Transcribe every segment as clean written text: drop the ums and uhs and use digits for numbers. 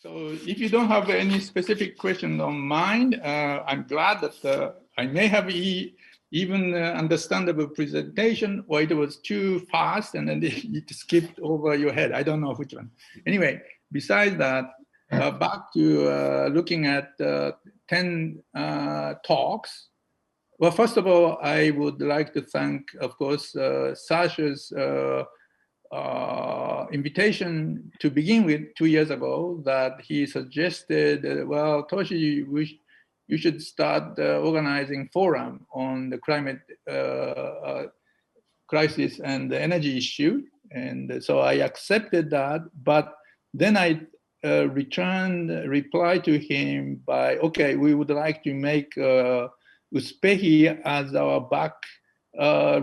So if you don't have any specific question on mind, I'm glad that I may have even understandable presentation, or it was too fast and then it skipped over your head. I don't know which one. Anyway, besides that, back to looking at 10 talks. Well, first of all, I would like to thank, of course, Sasha's invitation to begin with 2 years ago, that he suggested, well, Toshi, you should start organizing forum on the climate crisis and the energy issue. And so I accepted that, but then I reply to him by, okay, we would like to make USPEKI as our back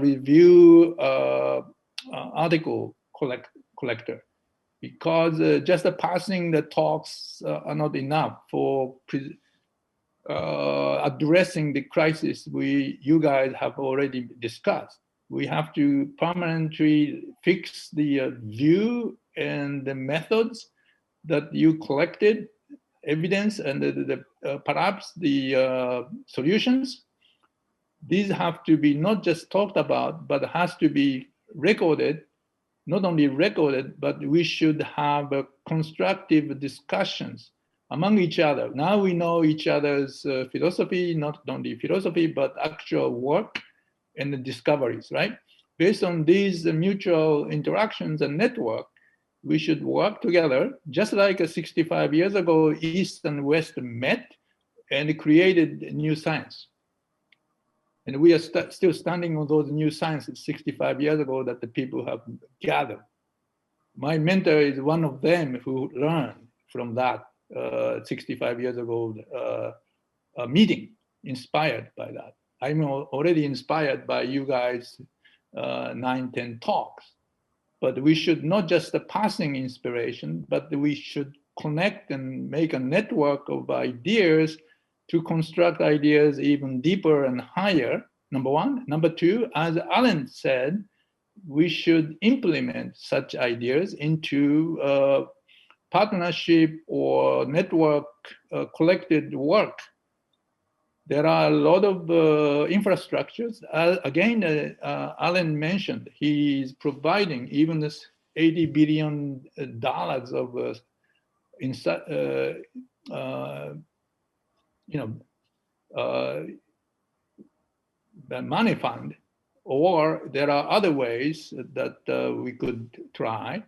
review article collector, because just passing the talks are not enough for addressing the crisis you guys have already discussed. We have to permanently fix the view and the methods that you collected, evidence, and perhaps the solutions. These have to be not just talked about, but has to be recorded. Not only recorded, but we should have constructive discussions among each other. Now we know each other's philosophy, not only philosophy, but actual work and the discoveries, right? Based on these mutual interactions and network, we should work together, just like 65 years ago, East and West met and created new science. And we are still standing on those new sciences 65 years ago that the people have gathered. My mentor is one of them who learned from that 65 years ago meeting, inspired by that. I'm already inspired by you guys' 9, 10 talks. But we should not just a passing inspiration, but we should connect and make a network of ideas to construct ideas even deeper and higher, number one. Number two, as Alan said, we should implement such ideas into partnership or network collected work. There are a lot of infrastructures. Again, Alan mentioned he is providing even this $80 billion of the money fund, or there are other ways that we could try.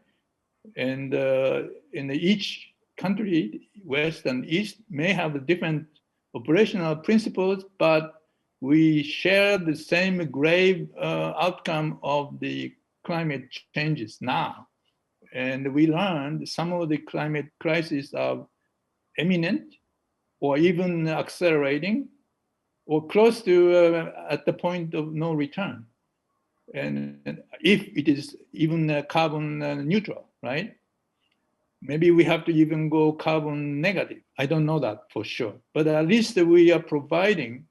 And in each country, West and East, may have different operational principles, but we share the same grave outcome of the climate changes now. And we learned some of the climate crises are imminent or even accelerating or close to at the point of no return. And if it is even carbon neutral, right? Maybe we have to even go carbon negative. I don't know that for sure. But at least we are providing,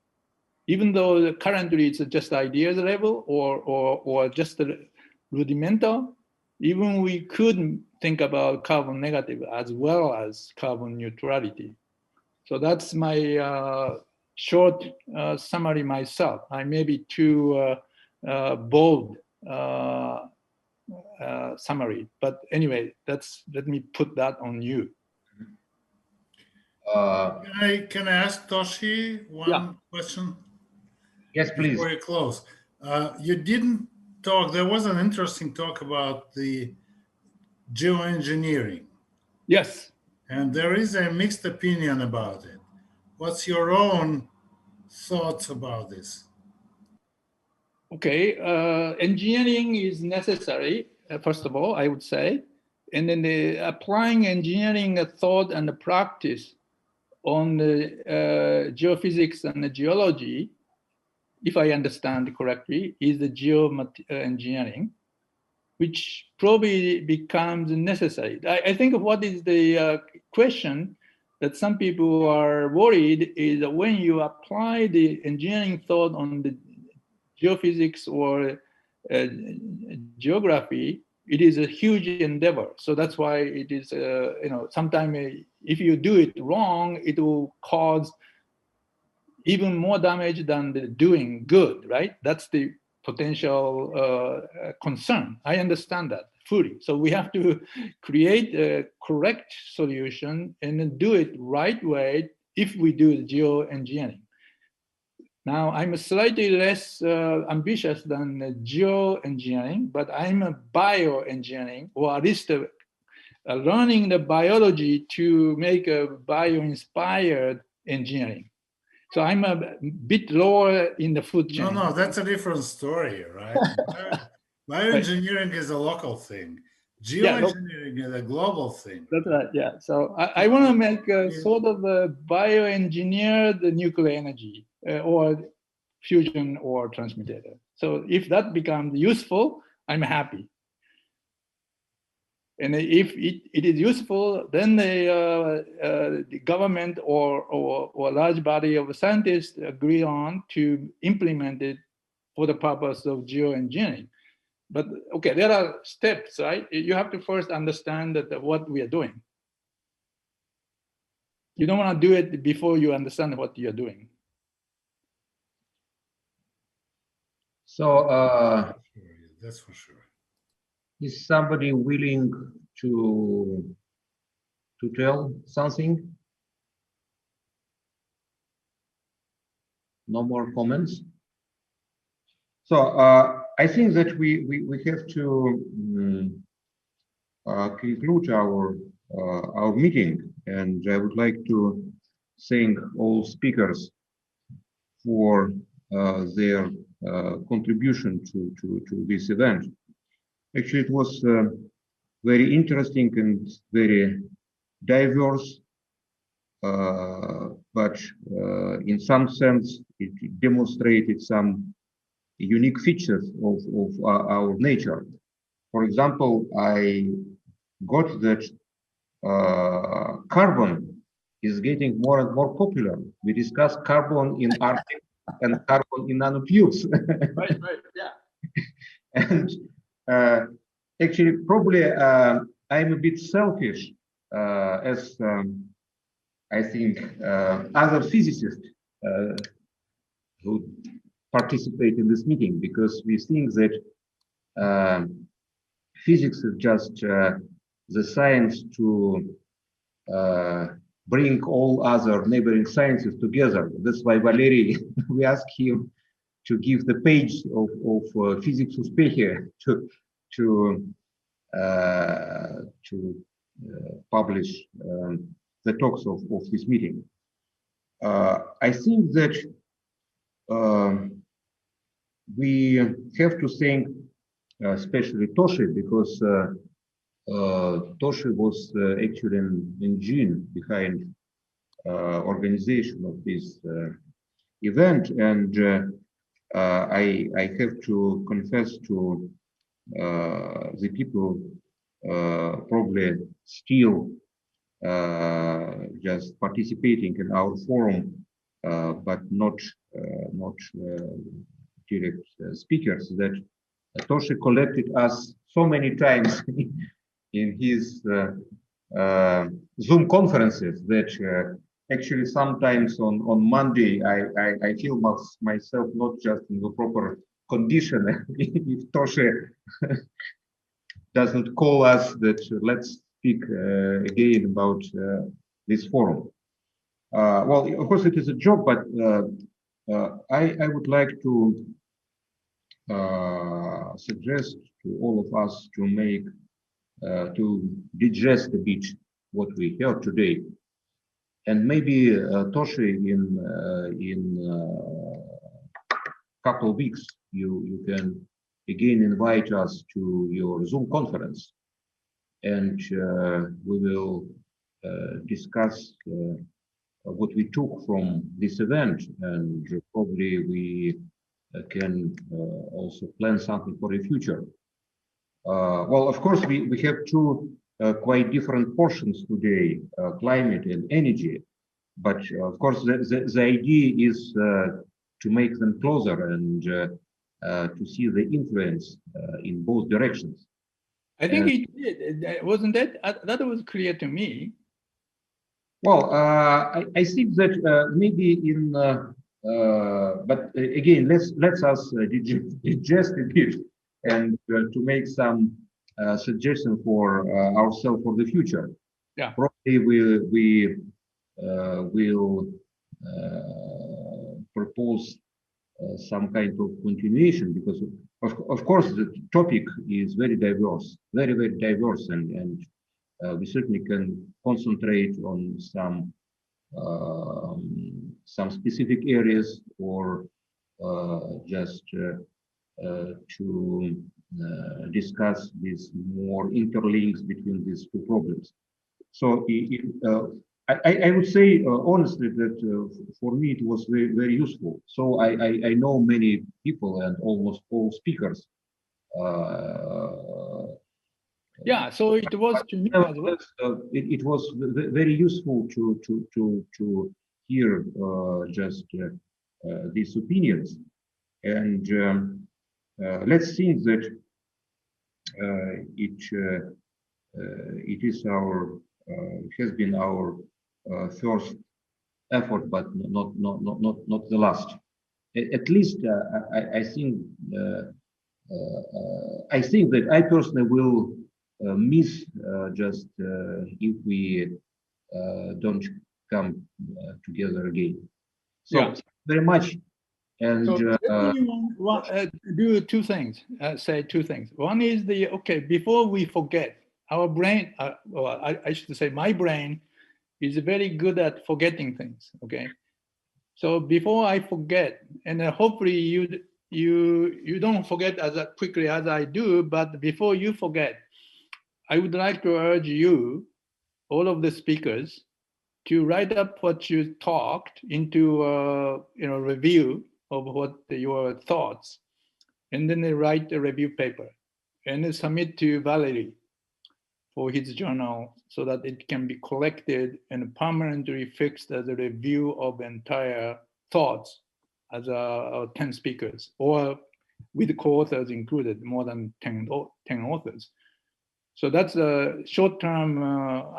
even though currently it's just ideas level or just rudimental, even we could think about carbon negative as well as carbon neutrality. So that's my short summary myself. I may be too bold summary, but anyway, let me put that on you. Can I ask Toshi one question? Yes, please. Before you close, you didn't talk. There was an interesting talk about the geoengineering. Yes. And there is a mixed opinion about it. What's your own thoughts about this? Okay, engineering is necessary, first of all, I would say. And then applying engineering thought and the practice on the geophysics and the geology, if I understand correctly, is the geoengineering, which probably becomes necessary. I think what is the question that some people are worried is that when you apply the engineering thought on the geophysics or geography, it is a huge endeavor. So that's why it is, sometimes if you do it wrong, it will cause even more damage than the doing good, right? That's the potential concern. I understand that fully. So we have to create a correct solution and then do it right way if we do geoengineering. Now, I'm slightly less ambitious than geoengineering, but I'm a bioengineering, or at least learning the biology to make a bio-inspired engineering. So I'm a bit lower in the food chain. No, that's a different story, right? Bioengineering is a local thing. Geoengineering is a global thing. That's right, yeah. So I want to make a sort of a bioengineered nuclear energy or fusion or transmutator. So if that becomes useful, I'm happy. And if it is useful, then the government or a large body of scientists agree on to implement it for the purpose of geoengineering. But okay, there are steps, right? You have to first understand that what we are doing. You don't want to do it before you understand what you're doing. So that's for sure. Is somebody willing to tell something? No more comments. So I think that we have to conclude our meeting, and I would like to thank all speakers for their contribution to this event. Actually, it was very interesting and very diverse, but in some sense, it demonstrated some unique features of our nature. For example, I got that carbon is getting more and more popular. We discussed carbon in Arctic and carbon in nanotubes. Right, yeah. And actually, probably I'm a bit selfish, as I think other physicists who participate in this meeting, because we think that physics is just the science to bring all other neighboring sciences together. That's why Valery, we asked him to give the page of Physics-Uspekhi to publish the talks of this meeting. I think that we have to thank especially Toshi, because Toshi was actually an engine behind organization of this event, and I have to confess to the people probably still just participating in our forum, but not direct speakers, that Toshi collected us so many times in his Zoom conferences that actually sometimes on Monday I feel myself not just in the proper condition. If Toshi doesn't call us that let's speak again about this forum. Well, of course it is a joke, but I would like to suggest to all of us to make to digest a bit what we heard today, and maybe Toshi, in couple of weeks you can again invite us to your Zoom conference, and we will discuss what we took from this event, and probably we can also plan something for the future. Well, of course, we have two quite different portions today, climate and energy. But of course, the idea is to make them closer and to see the influence in both directions. I think he did. Wasn't that? That was clear to me. Well, I think that maybe in, but again, let's us digest a bit and to make some suggestion for ourselves for the future. Yeah. Probably we will propose some kind of continuation, because of course the topic is very diverse, very diverse, and we certainly can concentrate on some specific areas, or just to discuss these more interlinks between these two problems. So I would say honestly that for me it was very useful. So I know many people and almost all speakers. Yeah, so it was to me as well. It was very useful to hear just these opinions, and let's think that it is our has been our first effort, but not the last. At least I think that I personally will miss just if we don't come together again. So Yeah. very much. And So let me do two things. Say two things. One is before we forget, our brain, well, I should say my brain is very good at forgetting things. Okay. So before I forget, and hopefully you don't forget as quickly as I do, but before you forget, I would like to urge you, all of the speakers, to write up what you talked into review of what your thoughts, and then they write a review paper and submit to Valerie for his journal, so that it can be collected and permanently fixed as a review of entire thoughts as 10 speakers, or with co-authors included, more than 10 authors. So that's a short-term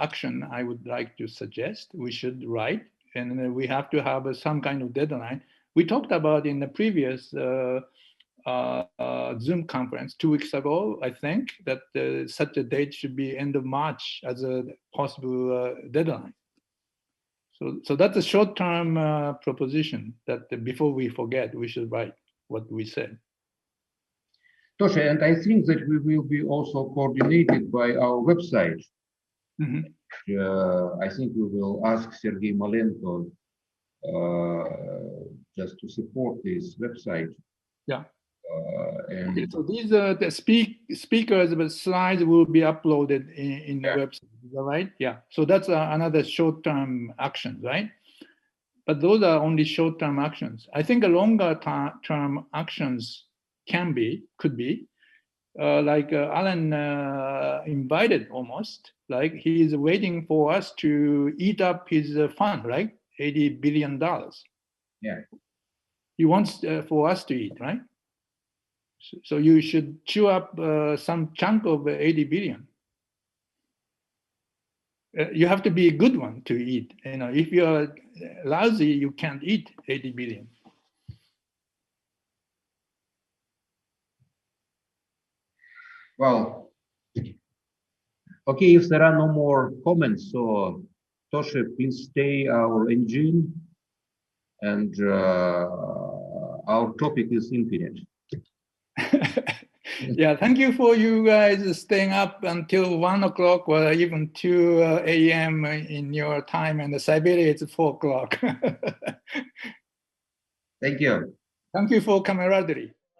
action I would like to suggest we should write, and we have to have some kind of deadline. We talked about in the previous Zoom conference 2 weeks ago, I think, that such a date should be end of March as a possible deadline. So that's a short-term proposition that before we forget, we should write what we said. Tosha, and I think that we will be also coordinated by our website. Mm-hmm. I think we will ask Sergei Malenko just to support this website. Yeah. And okay, so these the speakers, but slides will be uploaded in the website. Is that right? Yeah. So that's another short-term action, right? But those are only short-term actions. I think a longer-term actions could be, like Alan invited almost, like he is waiting for us to eat up his fund, right? $80 billion. Yeah. He wants for us to eat, right? So you should chew up some chunk of 80 billion. You have to be a good one to eat. If you're lousy, you can't eat 80 billion. Well, okay, if there are no more comments, so Tosha, please stay our engine, and our topic is infinite. Yeah, thank you for you guys staying up until 1 o'clock or even 2 a.m. in your time, and the Siberia it's 4 o'clock. Thank you. Thank you for camaraderie.